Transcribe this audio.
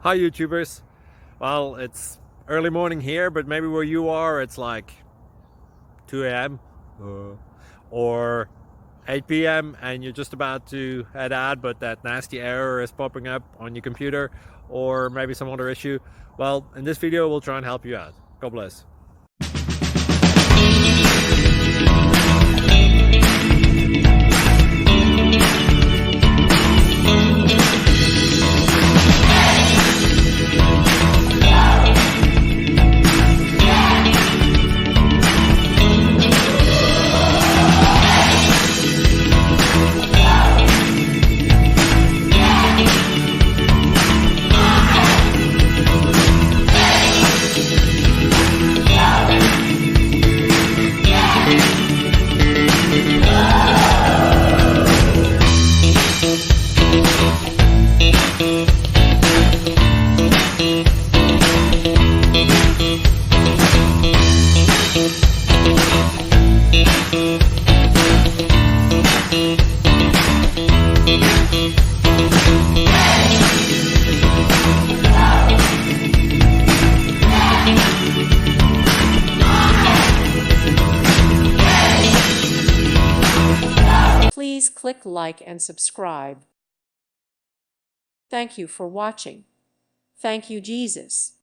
Hi YouTubers. Well, it's early morning here, but maybe where you are it's like 2 a.m. or 8 p.m. and you're just about to head out, but that nasty error is popping up on your computer, or maybe some other issue. Well, in this video we'll try and help you out. God bless. Please click like and subscribe. Thank you for watching. Thank you, Jesus.